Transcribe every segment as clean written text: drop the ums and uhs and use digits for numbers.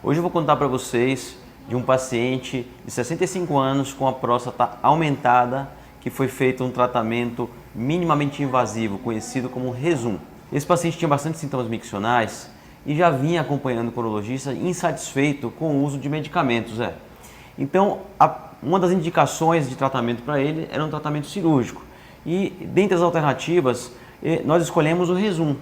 Hoje eu vou contar para vocês de um paciente de 65 anos com a próstata aumentada que foi feito um tratamento minimamente invasivo, conhecido como Rezum. Esse paciente tinha bastante sintomas miccionais e já vinha acompanhando o urologista insatisfeito com o uso de medicamentos. Então, uma das indicações de tratamento para ele era um tratamento cirúrgico. E dentre as alternativas, nós escolhemos o Rezum.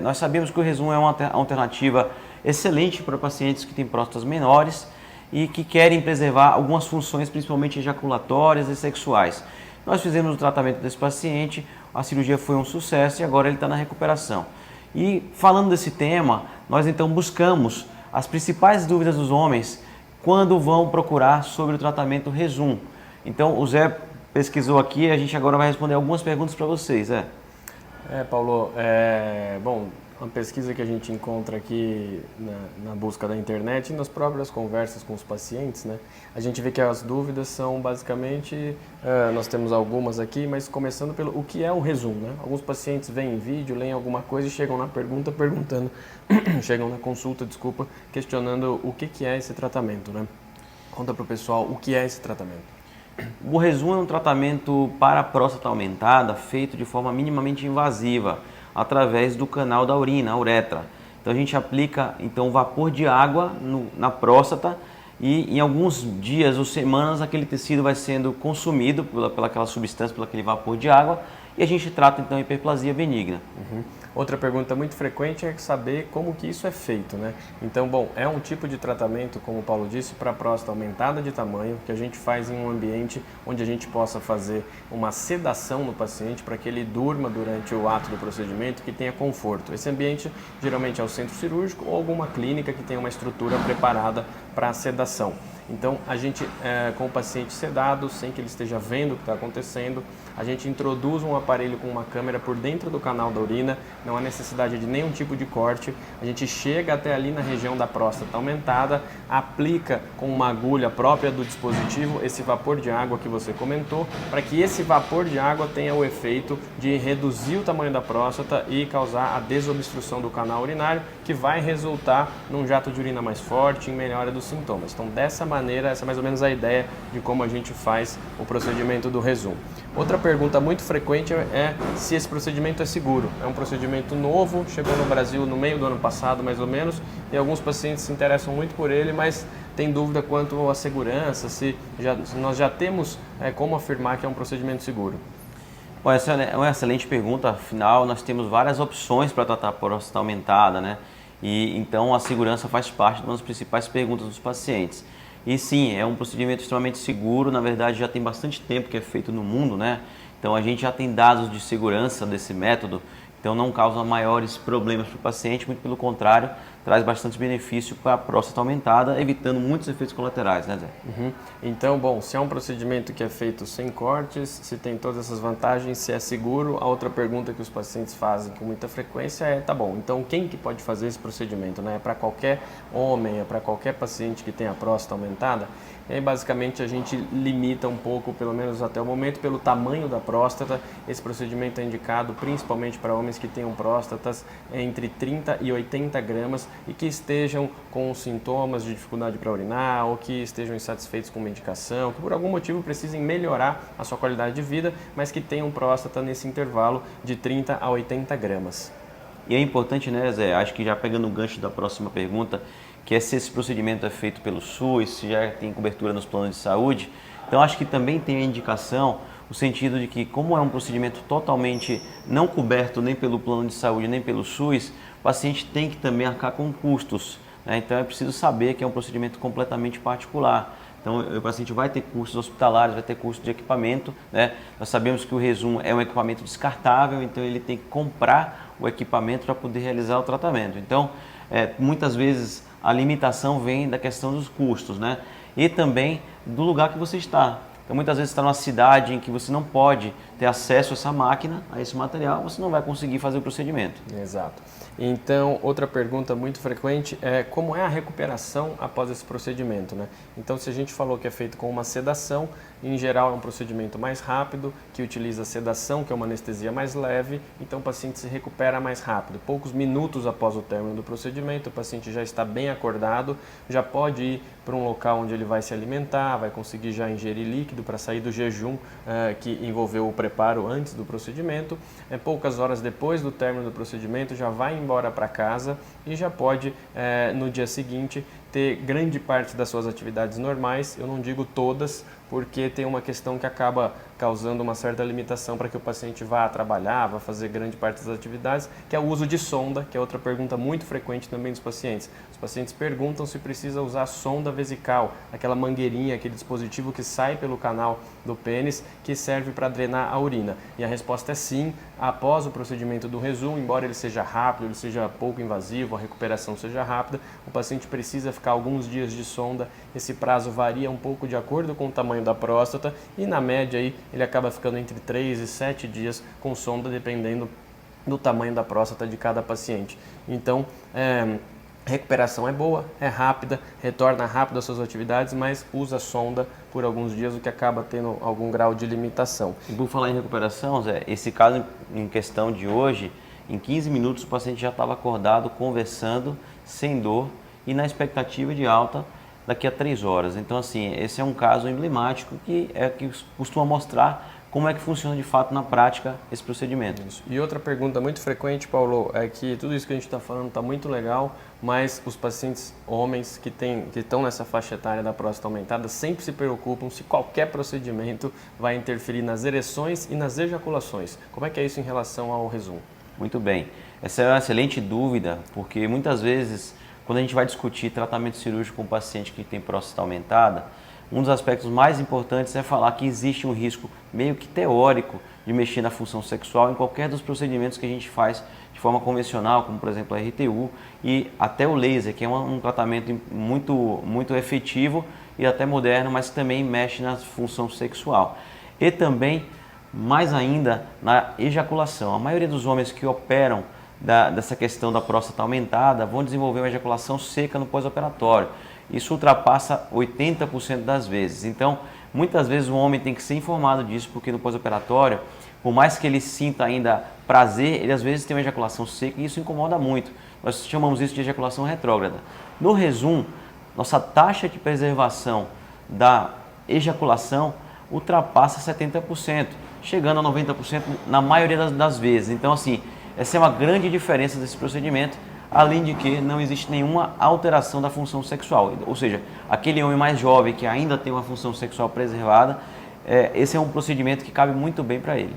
Nós sabemos que o Rezum é uma alternativa excelente para pacientes que têm próstatas menores e que querem preservar algumas funções, principalmente ejaculatórias e sexuais. Nós fizemos o tratamento desse paciente, a cirurgia foi um sucesso e agora ele está na recuperação. E falando desse tema, nós então buscamos as principais dúvidas dos homens quando vão procurar sobre o tratamento Rezum. Então o Zé pesquisou aqui e a gente agora vai responder algumas perguntas para vocês. Paulo, bom, uma pesquisa que a gente encontra aqui na busca da internet e nas próprias conversas com os pacientes, né? A gente vê que as dúvidas são basicamente, nós temos algumas aqui, mas começando pelo o que é o Rezum, né? Alguns pacientes veem em vídeo, leem alguma coisa e chegam na pergunta perguntando, chegam na consulta, questionando o que é esse tratamento, né? Conta para o pessoal o que é esse tratamento. O Rezum é um tratamento para a próstata aumentada feito de forma minimamente invasiva, através do canal da urina, a uretra. Então a gente aplica então vapor de água na próstata e em alguns dias ou semanas aquele tecido vai sendo consumido pelaquela substância, pelo aquele vapor de água e a gente trata então a hiperplasia benigna. Outra pergunta muito frequente é saber como que isso é feito, né? Então, bom, é um tipo de tratamento, como o Paulo disse, para próstata aumentada de tamanho, que a gente faz em um ambiente onde a gente possa fazer uma sedação no paciente para que ele durma durante o ato do procedimento, que tenha conforto. Esse ambiente geralmente é o centro cirúrgico ou alguma clínica que tenha uma estrutura preparada para a sedação. Então, a gente, com o paciente sedado, sem que ele esteja vendo o que está acontecendo, a gente introduz um aparelho com uma câmera por dentro do canal da urina, não há necessidade de nenhum tipo de corte, a gente chega até ali na região da próstata aumentada, aplica com uma agulha própria do dispositivo esse vapor de água que você comentou, para que esse vapor de água tenha o efeito de reduzir o tamanho da próstata e causar a desobstrução do canal urinário, que vai resultar num jato de urina mais forte e em melhora dos sintomas. Então, dessa maneira, essa é mais ou menos a ideia de como a gente faz o procedimento do Rezum. Outra pergunta muito frequente é se esse procedimento é seguro. É um procedimento novo, chegou no Brasil no meio do ano passado, mais ou menos, e alguns pacientes se interessam muito por ele, mas tem dúvida quanto à segurança, se nós já temos como afirmar que é um procedimento seguro. Bom, essa é uma excelente pergunta, afinal nós temos várias opções para tratar a próstata aumentada, né? E então a segurança faz parte de uma das principais perguntas dos pacientes. E sim, é um procedimento extremamente seguro, na verdade já tem bastante tempo que é feito no mundo, né? Então a gente já tem dados de segurança desse método, então não causa maiores problemas para o paciente, muito pelo contrário, traz bastante benefício para a próstata aumentada, evitando muitos efeitos colaterais, né, Zé? Então, bom, se é um procedimento que é feito sem cortes, se tem todas essas vantagens, se é seguro, a outra pergunta que os pacientes fazem com muita frequência é, tá bom, então quem que pode fazer esse procedimento, né? É para qualquer homem, é para qualquer paciente que tenha próstata aumentada? E aí, basicamente, a gente limita um pouco, pelo menos até o momento, pelo tamanho da próstata. Esse procedimento é indicado principalmente para homens que tenham próstatas entre 30 e 80 gramas e que estejam com sintomas de dificuldade para urinar ou que estejam insatisfeitos com medicação, que por algum motivo precisem melhorar a sua qualidade de vida, mas que tenham próstata nesse intervalo de 30 a 80 gramas. E é importante, né, Zé, acho que já pegando o gancho da próxima pergunta, que é se esse procedimento é feito pelo SUS, se já tem cobertura nos planos de saúde. Então acho que também tem a indicação, no sentido de que como é um procedimento totalmente não coberto nem pelo plano de saúde nem pelo SUS, o paciente tem que também arcar com custos, né? Então é preciso saber que é um procedimento completamente particular. Então o paciente vai ter custos hospitalares, vai ter custo de equipamento, né? Nós sabemos que o Rezum é um equipamento descartável, então ele tem que comprar o equipamento para poder realizar o tratamento. Então muitas vezes a limitação vem da questão dos custos, né? E também do lugar que você está. Então muitas vezes você está numa cidade em que você não pode ter acesso a essa máquina, a esse material, você não vai conseguir fazer o procedimento. Exato. Então, outra pergunta muito frequente é como é a recuperação após esse procedimento, né? Então, se a gente falou que é feito com uma sedação, em geral é um procedimento mais rápido, que utiliza a sedação, que é uma anestesia mais leve, então o paciente se recupera mais rápido. Poucos minutos após o término do procedimento, o paciente já está bem acordado, já pode ir para um local onde ele vai se alimentar, vai conseguir já ingerir líquido para sair do jejum que envolveu o preparo antes do procedimento. Poucas horas depois do término do procedimento, já vai embora para casa e já pode, no dia seguinte, ter grande parte das suas atividades normais. Eu não digo todas, porque tem uma questão que acaba causando uma certa limitação para que o paciente vá trabalhar, vá fazer grande parte das atividades, que é o uso de sonda, que é outra pergunta muito frequente também dos pacientes. Os pacientes perguntam se precisa usar sonda vesical, aquela mangueirinha, aquele dispositivo que sai pelo canal do pênis, que serve para drenar a urina. E a resposta é sim. Após o procedimento do Rezum, embora ele seja rápido, ele seja pouco invasivo, a recuperação seja rápida, o paciente precisa ficar alguns dias de sonda. Esse prazo varia um pouco de acordo com o tamanho da próstata e na média aí ele acaba ficando entre 3 e 7 dias com sonda, dependendo do tamanho da próstata de cada paciente. Então, a recuperação é boa, é rápida, retorna rápido às suas atividades, mas usa sonda por alguns dias, o que acaba tendo algum grau de limitação. E por falar em recuperação, Zé, esse caso em questão de hoje, em 15 minutos o paciente já estava acordado, conversando, sem dor e na expectativa de alta daqui a 3 horas. Então, assim, esse é um caso emblemático que costuma mostrar como é que funciona de fato na prática esse procedimento. Isso. E outra pergunta muito frequente, Paulo, é que tudo isso que a gente está falando está muito legal, mas os pacientes homens que estão nessa faixa etária da próstata aumentada sempre se preocupam se qualquer procedimento vai interferir nas ereções e nas ejaculações. Como é que é isso em relação ao Rezum? Muito bem. Essa é uma excelente dúvida, porque muitas vezes, quando a gente vai discutir tratamento cirúrgico com um paciente que tem próstata aumentada, um dos aspectos mais importantes é falar que existe um risco meio que teórico de mexer na função sexual em qualquer dos procedimentos que a gente faz de forma convencional, como por exemplo a RTU e até o laser, que é um tratamento muito efetivo e até moderno, mas que também mexe na função sexual. E também, mais ainda, na ejaculação. A maioria dos homens que operam dessa questão da próstata aumentada vão desenvolver uma ejaculação seca no pós-operatório. Isso ultrapassa 80% das vezes. Então, muitas vezes o homem tem que ser informado disso, porque no pós-operatório, por mais que ele sinta ainda prazer, ele às vezes tem uma ejaculação seca e isso incomoda muito. Nós chamamos isso de ejaculação retrógrada. No Rezum, nossa taxa de preservação da ejaculação ultrapassa 70%, chegando a 90% na maioria das vezes. Então, assim, essa é uma grande diferença desse procedimento, além de que não existe nenhuma alteração da função sexual. Ou seja, aquele homem mais jovem que ainda tem uma função sexual preservada, esse é um procedimento que cabe muito bem para ele.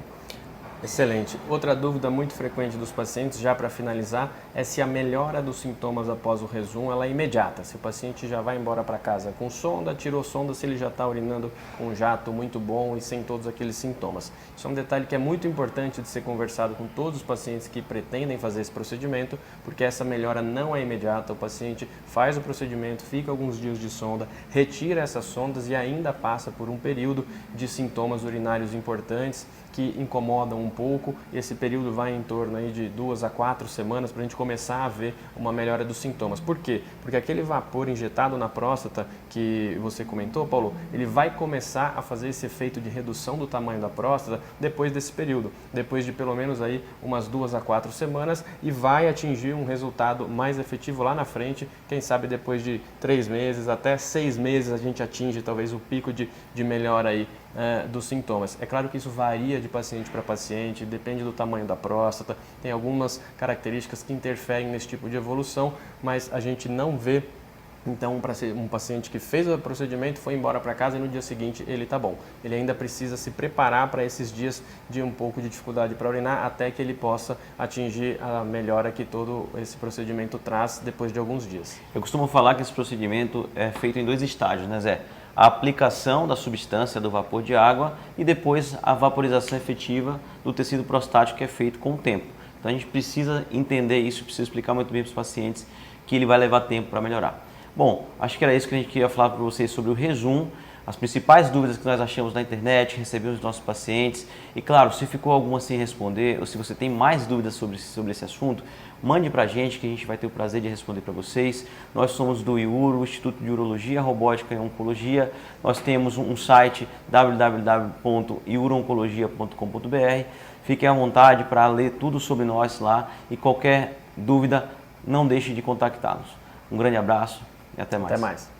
Excelente. Outra dúvida muito frequente dos pacientes, já para finalizar, é se a melhora dos sintomas após o Rezum ela é imediata. Se o paciente já vai embora para casa com sonda, tirou sonda, se ele já está urinando com um jato muito bom e sem todos aqueles sintomas. Isso é um detalhe que é muito importante de ser conversado com todos os pacientes que pretendem fazer esse procedimento, porque essa melhora não é imediata. O paciente faz o procedimento, fica alguns dias de sonda, retira essas sondas e ainda passa por um período de sintomas urinários importantes que incomodam um pouco. Esse período vai em torno aí de 2 a 4 semanas para a gente começar a ver uma melhora dos sintomas. Por quê? Porque aquele vapor injetado na próstata que você comentou, Paulo, ele vai começar a fazer esse efeito de redução do tamanho da próstata depois desse período, depois de pelo menos aí umas 2 a 4 semanas e vai atingir um resultado mais efetivo lá na frente, quem sabe depois de 3 meses, até 6 meses a gente atinge talvez o pico de melhora aí dos sintomas. É claro que isso varia de paciente para paciente, depende do tamanho da próstata, tem algumas características que interferem nesse tipo de evolução, mas a gente não vê então um paciente que fez o procedimento, foi embora para casa e no dia seguinte ele está bom. Ele ainda precisa se preparar para esses dias de um pouco de dificuldade para urinar até que ele possa atingir a melhora que todo esse procedimento traz depois de alguns dias. Eu costumo falar que esse procedimento é feito em 2 estágios, né, Zé? A aplicação da substância do vapor de água e depois a vaporização efetiva do tecido prostático que é feito com o tempo. Então a gente precisa entender isso, precisa explicar muito bem para os pacientes que ele vai levar tempo para melhorar. Bom, acho que era isso que a gente queria falar para vocês sobre o Rezum. as principais dúvidas que nós achamos na internet, recebemos dos nossos pacientes. E claro, se ficou alguma sem responder, ou se você tem mais dúvidas sobre esse assunto, mande para a gente que a gente vai ter o prazer de responder para vocês. Nós somos do IURO, Instituto de Urologia, Robótica e Oncologia. Nós temos um site www.iurooncologia.com.br. Fiquem à vontade para ler tudo sobre nós lá e qualquer dúvida, não deixe de contactar-nos. Um grande abraço e até mais. Até mais.